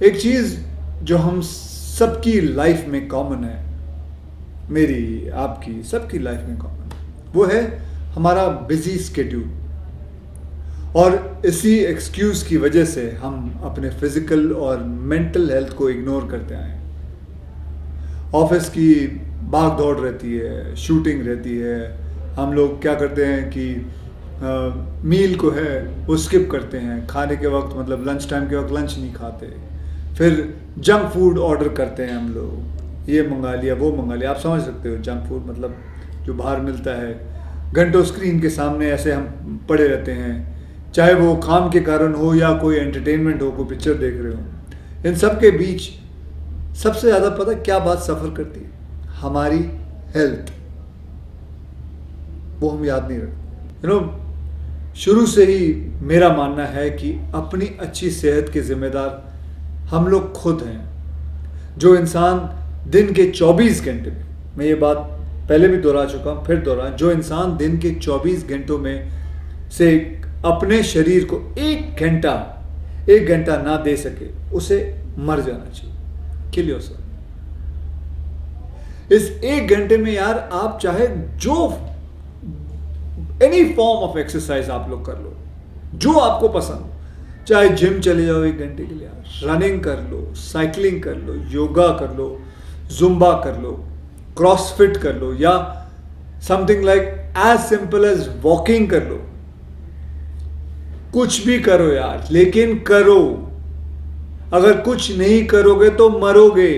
एक चीज़ जो हम सबकी लाइफ में कॉमन है, मेरी, आपकी, सबकी लाइफ में कॉमन है, वो है हमारा बिजी स्केड्यूल। और इसी एक्सक्यूज़ की वजह से हम अपने फिज़िकल और मेंटल हेल्थ को इग्नोर करते आए हैं। ऑफिस की भाग दौड़ रहती है, शूटिंग रहती है, हम लोग क्या करते हैं कि मील को है वो स्किप करते हैं, खाने के वक्त मतलब लंच टाइम के वक्त लंच नहीं खाते, फिर जंक फूड ऑर्डर करते हैं हम लोग, ये मंगा लिया वो मंगा लिया। आप समझ सकते हो जंक फूड मतलब जो बाहर मिलता है। घंटों स्क्रीन के सामने ऐसे हम पड़े रहते हैं, चाहे वो काम के कारण हो या कोई एंटरटेनमेंट हो, कोई पिक्चर देख रहे हो। इन सब के बीच सबसे ज़्यादा पता क्या बात सफ़र करती है? हमारी हेल्थ। वो हम याद नहीं रखते। शुरू से ही मेरा मानना है कि अपनी अच्छी सेहत के जिम्मेदार हम लोग खुद हैं। जो इंसान दिन के 24 घंटे में, मैं ये बात पहले भी दोहरा चुका हूँ, फिर दोहरा, जो इंसान दिन के 24 घंटों में से अपने शरीर को एक घंटा ना दे सके, उसे मर जाना चाहिए। Kill yourself. इस एक घंटे में यार आप चाहे जो एनी फॉर्म ऑफ एक्सरसाइज आप लोग कर लो, जो आपको पसंद हो। चाहे जिम चले जाओ 1 घंटे के लिए, रनिंग कर लो, साइकिलिंग कर लो, योगा कर लो, जुम्बा कर लो, क्रॉसफिट कर लो, या something like as simple as walking कर लो। कुछ भी करो यार, लेकिन करो। अगर कुछ नहीं करोगे तो मरोगे।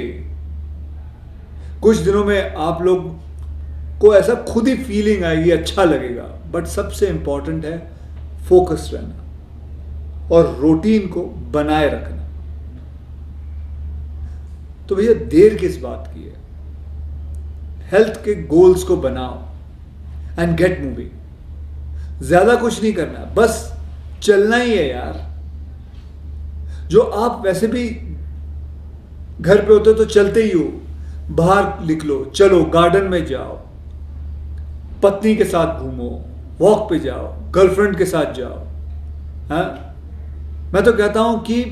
कुछ दिनों में आप लोग को ऐसा खुद ही फीलिंग आएगी, अच्छा लगेगा। बट सबसे इंपॉर्टेंट है फोकस रहना और रूटीन को बनाए रखना। तो भैया देर किस बात की है? हेल्थ के गोल्स को बनाओ एंड गेट मूविंग। ज्यादा कुछ नहीं करना, बस चलना ही है यार। जो आप वैसे भी घर पे होते हो तो चलते ही हो, बाहर निकलो, चलो, गार्डन में जाओ, पत्नी के साथ घूमो, वॉक पे जाओ, गर्लफ्रेंड के साथ जाओ। हाँ, मैं तो कहता हूं कि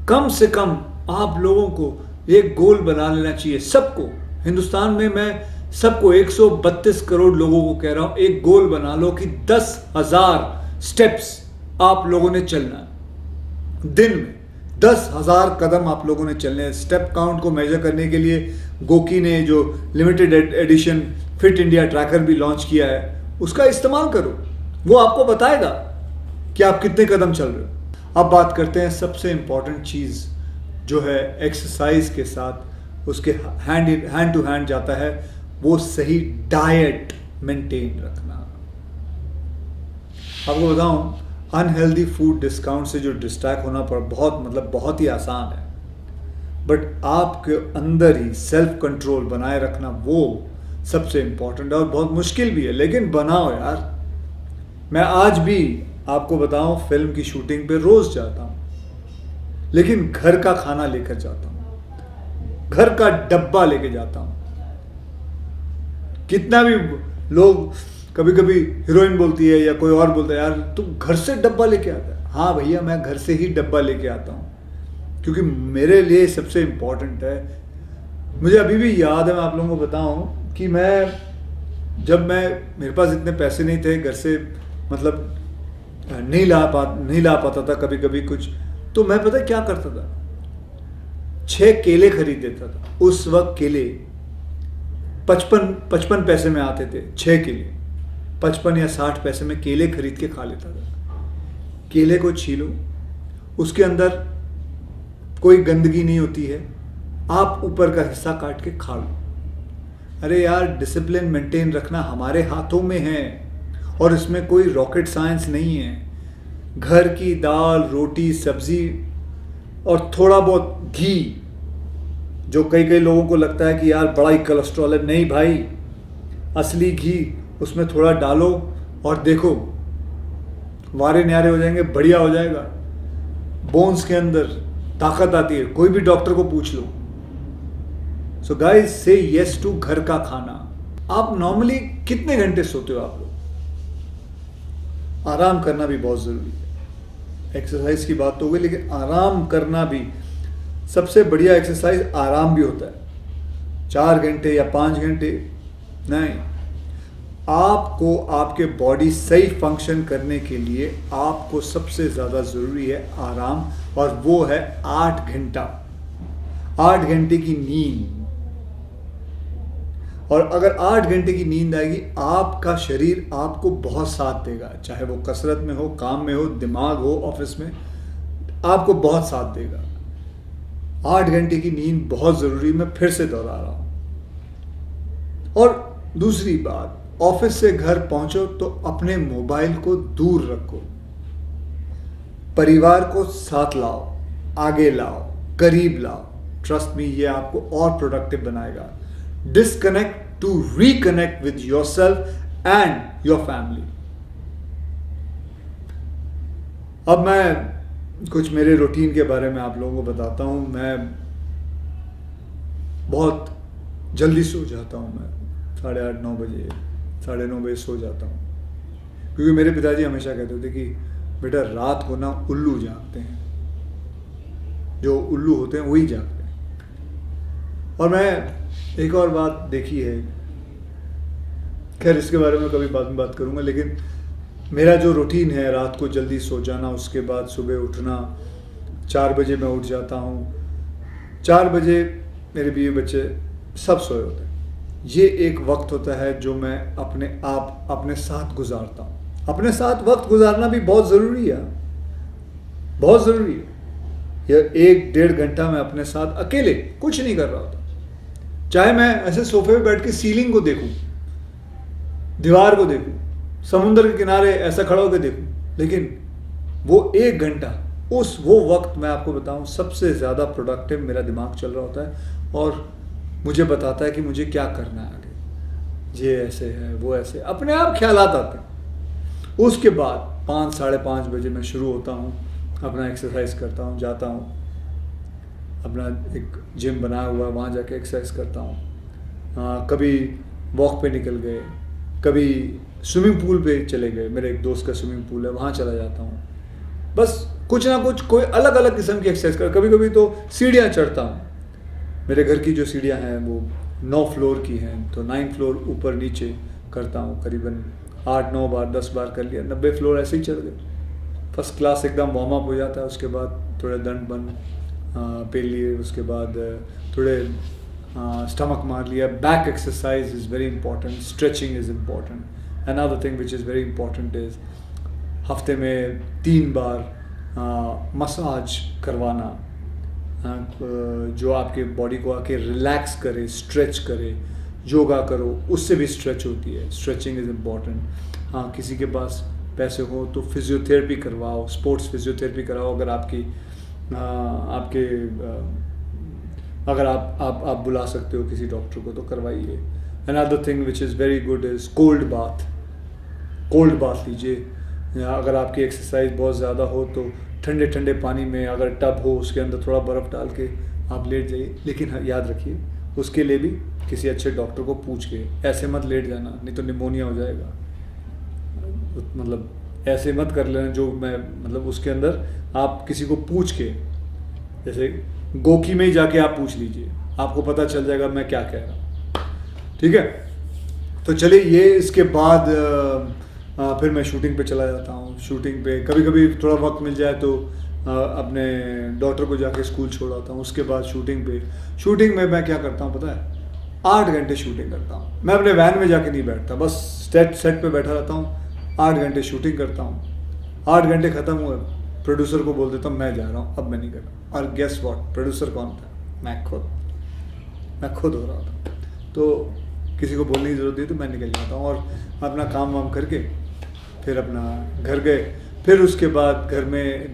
कम से कम आप लोगों को एक गोल बना लेना चाहिए। सबको, हिंदुस्तान में मैं सबको 132 करोड़ लोगों को कह रहा हूं, एक गोल बना लो कि 10,000 स्टेप्स आप लोगों ने चलना है। दिन में 10,000 कदम आप लोगों ने चलने हैं। स्टेप काउंट को मेजर करने के लिए गोकी ने जो limited edition fit India tracker भी लॉन्च किया है, उसका इस्तेमाल करो। वो आपको बताएगा कि आप कितने कदम चल रहे हो। अब बात करते हैं सबसे इंपॉर्टेंट चीज़ जो है एक्सरसाइज के साथ उसके हैंड टू हैंड जाता है, वो सही डाइट मेंटेन रखना। आपको बताऊं, अनहेल्दी फूड डिस्काउंट से जो डिस्ट्रैक्ट होना पर बहुत ही आसान है। बट आपके अंदर ही सेल्फ कंट्रोल बनाए रखना वो सबसे इंपॉर्टेंट है और बहुत मुश्किल भी है, लेकिन बनाओ यार। मैं आज भी आपको बताऊं, फिल्म की शूटिंग पे रोज जाता हूं, लेकिन घर का खाना लेकर जाता हूं, घर का डब्बा लेके जाता हूं। कितना भी लोग, कभी कभी हीरोइन बोलती है या कोई और बोलता है, यार तू घर से डब्बा लेके आता है। हाँ भैया, मैं घर से ही डब्बा लेके आता हूँ, क्योंकि मेरे लिए सबसे इम्पोर्टेंट है। मुझे अभी भी याद है, मैं आप लोगों को बताऊं कि जब मेरे पास इतने पैसे नहीं थे, घर से मतलब नहीं ला पाता था कभी कभी कुछ, तो मैं पता क्या करता था, 6 केले खरीद देता था। उस वक्त केले 55 पैसे में आते थे, 6 केले 55 या 60 पैसे में केले खरीद के खा लेता था। केले को छीलो, उसके अंदर कोई गंदगी नहीं होती है, आप ऊपर का हिस्सा काट के खा लो। अरे यार, डिसिप्लिन मेंटेन रखना हमारे हाथों में है और इसमें कोई रॉकेट साइंस नहीं है। घर की दाल, रोटी, सब्जी और थोड़ा बहुत घी, जो कई लोगों को लगता है कि यार बड़ा ही कोलेस्ट्रॉल है, नहीं भाई, असली घी उसमें थोड़ा डालो और देखो, वारे न्यारे हो जाएंगे, बढ़िया हो जाएगा। बोन्स के अंदर ताकत आती है, कोई भी डॉक्टर को पूछ लो। सो गाइस, से यस टू घर का खाना। आप नॉर्मली कितने घंटे सोते हो आप लोग? आराम करना भी बहुत ज़रूरी है। एक्सरसाइज की बात तो हो गई, लेकिन आराम करना भी सबसे बढ़िया एक्सरसाइज आराम भी होता है। 4 घंटे या 5 घंटे नहीं, आपको आपके बॉडी सही फंक्शन करने के लिए आपको सबसे ज़्यादा ज़रूरी है आराम, और वो है 8 घंटा, 8 घंटे की नींद। और अगर 8 घंटे की नींद आएगी, आपका शरीर आपको बहुत साथ देगा, चाहे वो कसरत में हो, काम में हो, दिमाग हो, ऑफिस में, आपको बहुत साथ देगा। 8 घंटे की नींद बहुत ज़रूरी, मैं फिर से दोहरा रहा हूँ। और दूसरी बात, ऑफिस से घर पहुंचो तो अपने मोबाइल को दूर रखो, परिवार को साथ लाओ, आगे लाओ, करीब लाओ। ट्रस्ट मी, ये आपको और प्रोडक्टिव बनाएगा। Disconnect to reconnect with yourself and your family. अब मैं कुछ मेरे रूटीन के बारे में आप लोगों को बताता हूं। मैं बहुत जल्दी सो जाता हूं, मैं 8:30 9 बजे, 9:30 बजे सो जाता हूँ, क्योंकि मेरे पिताजी हमेशा कहते थे कि बेटा रात को ना उल्लू जागते हैं, जो उल्लू होते हैं वही जागते हैं। और मैं एक और बात देखी है, खैर इसके बारे में कभी बाद में बात करूँगा, लेकिन मेरा जो रूटीन है रात को जल्दी सो जाना, उसके बाद सुबह उठना, 4 बजे मैं उठ जाता हूँ। 4 बजे मेरे बीवी बच्चे सब सोए होते हैं। ये एक वक्त होता है जो मैं अपने साथ गुजारता हूँ। अपने साथ वक्त गुजारना भी बहुत ज़रूरी है, बहुत ज़रूरी है। यह 1-1.5 घंटा मैं अपने साथ अकेले कुछ नहीं कर रहा होता, चाहे मैं ऐसे सोफे पे बैठ के सीलिंग को देखूं, दीवार को देखूं, समुद्र के किनारे ऐसा खड़ा होकर देखूं, लेकिन वो 1 घंटा, वो वक्त मैं आपको बताऊं सबसे ज़्यादा प्रोडक्टिव मेरा दिमाग चल रहा होता है और मुझे बताता है कि मुझे क्या करना है आगे, ये ऐसे है, वो ऐसे, अपने आप ख्यालात आते हैं। उसके बाद 5 साढ़े 5 बजे मैं शुरू होता हूँ, अपना एक्सरसाइज करता हूँ, जाता हूँ, अपना एक जिम बनाया हुआ है, वहाँ जाके एक्सरसाइज करता हूँ। कभी वॉक पे निकल गए, कभी स्विमिंग पूल पे चले गए, मेरे एक दोस्त का स्विमिंग पूल है, वहाँ चला जाता हूँ। बस कुछ ना कुछ कोई अलग अलग किस्म की एक्सरसाइज कर, कभी कभी तो सीढ़ियाँ चढ़ता हूँ। मेरे घर की जो सीढ़ियाँ हैं वो 9 फ्लोर की हैं, तो 9 फ्लोर ऊपर नीचे करता हूँ, करीबन 8-9 बार 10 बार कर लिया, 90 फ्लोर ऐसे ही चढ़ गए। फर्स्ट क्लास एकदम वार्म अप हो जाता है। उसके बाद थोड़े दंड बंद पेल लिए, उसके बाद थोड़े स्टमक मार लिया। Back exercise is very important, stretching is important. Another thing which is very important is हफ्ते में 3 बार मसाज करवाना, जो आपके बॉडी को आके रिलैक्स करे, स्ट्रेच करे। योगा करो, उससे भी स्ट्रेच होती है, स्ट्रेचिंग इज़ इम्पॉर्टेंट। हाँ, किसी के पास पैसे हो तो फिजियोथेरेपी करवाओ, स्पोर्ट्स फिजियोथेरेपी कराओ। अगर अगर आप बुला सकते हो किसी डॉक्टर को तो करवाइए। Another thing which is very good is cold bath लीजिए। या अगर आपकी एक्सरसाइज बहुत ज़्यादा हो तो ठंडे ठंडे पानी में, अगर टब हो उसके अंदर थोड़ा बर्फ़ डाल के आप लेट जाइए। लेकिन हाँ, याद रखिए उसके लिए भी किसी अच्छे डॉक्टर को पूछ के, ऐसे मत लेट जाना, नहीं तो निमोनिया हो जाएगा। मतलब ऐसे मत कर लेना जो मैं, मतलब उसके अंदर आप किसी को पूछ के, जैसे गोकी में ही जाके आप पूछ लीजिए, आपको पता चल जाएगा मैं क्या कह रहा हूँ। ठीक है, तो चलिए ये इसके बाद फिर मैं शूटिंग पे चला जाता हूँ। शूटिंग पे कभी कभी थोड़ा वक्त मिल जाए तो अपने डॉटर को जाके स्कूल छोड़ आता हूँ। उसके बाद शूटिंग में मैं क्या करता हूँ पता है, 8 घंटे शूटिंग करता हूँ। मैं अपने वैन में जाके नहीं बैठता, बस सेट पे बैठा रहता हूँ, 8 घंटे शूटिंग करता हूँ। 8 घंटे ख़त्म हुए, प्रोड्यूसर को बोल देता हूँ मैं जा रहा हूँ, अब मैं नहीं कर रहा। और गेस व्हाट, प्रोड्यूसर कौन था? मैं खुद हो रहा था। तो किसी को बोलने की ज़रूरत नहीं, तो मैं निकल जाता हूँ और अपना काम वाम करके फिर अपना घर गए। फिर उसके बाद घर में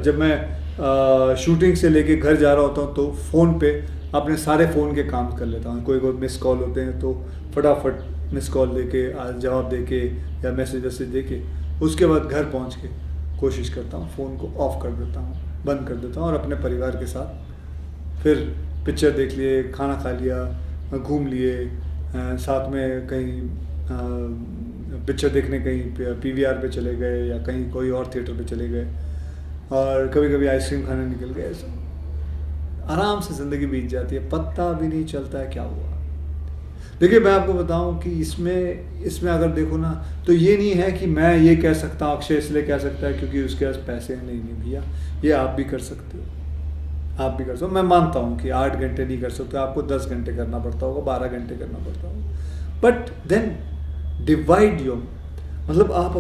जब मैं शूटिंग से लेके घर जा रहा होता हूँ तो फ़ोन पे अपने सारे फ़ोन के काम कर लेता हूँ। कोई मिस कॉल होते हैं तो फटाफट मिस कॉल दे के, जवाब दे के या मैसेज दे के, उसके बाद घर पहुँच के कोशिश करता हूँ फ़ोन को ऑफ़ कर देता हूँ, बंद कर देता हूँ और अपने परिवार के साथ फिर पिक्चर देख लिए, खाना खा लिया, घूम लिए, साथ में कहीं पिक्चर देखने कहीं पीवीआर पे चले गए या कहीं कोई और थिएटर पे चले गए, और कभी कभी आइसक्रीम खाने निकल गए। आराम से ज़िंदगी बीत जाती है, पता भी नहीं चलता है क्या हुआ। देखिए मैं आपको बताऊं कि इसमें अगर देखो ना, तो ये नहीं है कि मैं ये कह सकता हूँ अक्षय इसलिए कह सकता है क्योंकि उसके पास पैसे हैं। नहीं भैया, ये आप भी कर सकते हो, आप भी कर सकते हो। मैं मानता हूँ कि 8 घंटे नहीं कर सकते, आपको 10 घंटे करना पड़ता होगा, 12 घंटे करना पड़ता होगा, बट देन डिवाइड योर, मतलब आप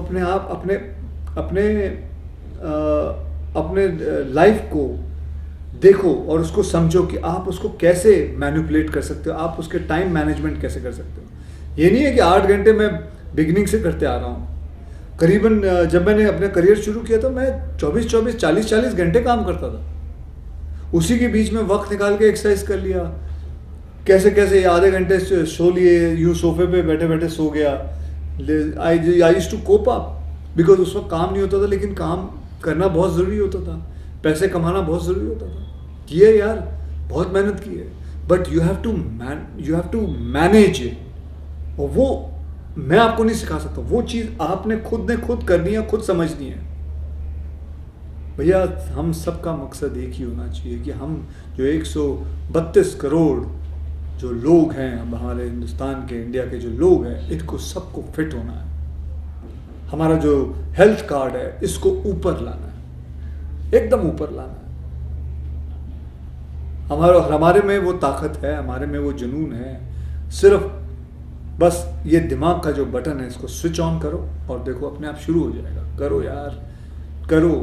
अपने लाइफ को देखो और उसको समझो कि आप उसको कैसे मैनिपुलेट कर सकते हो, आप उसके टाइम मैनेजमेंट कैसे कर सकते हो। ये नहीं है कि 8 घंटे मैं बिगिनिंग से करते आ रहा हूँ। करीबन जब मैंने अपना करियर शुरू किया तो मैं 24-24, 40-40 घंटे काम करता था। उसी के बीच में वक्त निकाल के एक्सरसाइज कर लिया, कैसे कैसे आधे घंटे सो लिए, यूँ सोफे पे बैठे बैठे सो गया। I used to cope up, because उस वक्त काम नहीं होता था, लेकिन काम करना बहुत ज़रूरी होता था, पैसे कमाना बहुत ज़रूरी होता था। किए यार, बहुत मेहनत की है, but you have to manage it. और वो मैं आपको नहीं सिखा सकता, वो चीज़ आपने खुद करनी है, खुद समझनी है। भैया हम सबका मकसद एक ही होना चाहिए कि हम जो 132 करोड़ जो लोग हैं हमारे हिंदुस्तान के, इंडिया के जो लोग हैं, इनको सबको फिट होना है। हमारा जो हेल्थ कार्ड है इसको ऊपर लाना है, एकदम ऊपर लाना है। हमारे में वो ताकत है, हमारे में वो जुनून है। सिर्फ बस ये दिमाग का जो बटन है इसको स्विच ऑन करो और देखो अपने आप शुरू हो जाएगा। करो यार, करो।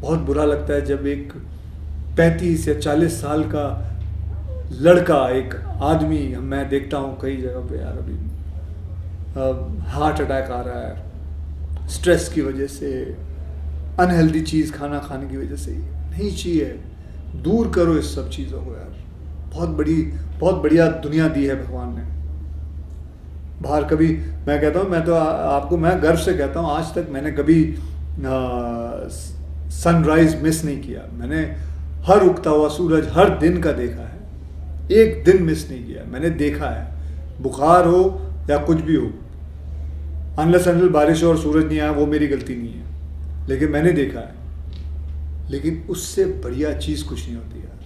बहुत बुरा लगता है जब एक 35 या 40 साल का लड़का, एक आदमी, मैं देखता हूँ कई जगह पे यार, अभी हार्ट अटैक आ रहा है स्ट्रेस की वजह से, अनहेल्दी चीज़ खाना खाने की वजह से। नहीं चाहिए, दूर करो इस सब चीज़ों को यार। बहुत बढ़िया दुनिया दी है भगवान ने। बाहर कभी, मैं कहता हूँ, मैं तो आपको मैं गर्व से कहता हूँ, आज तक मैंने कभी सनराइज मिस नहीं किया। मैंने हर उगता हुआ सूरज हर दिन का देखा है, एक दिन मिस नहीं किया। मैंने देखा है, बुखार हो या कुछ भी हो, अनलेस अनटिल बारिश हो और सूरज नहीं आया, वो मेरी गलती नहीं है, लेकिन मैंने देखा है। लेकिन उससे बढ़िया चीज़ कुछ नहीं होती यार।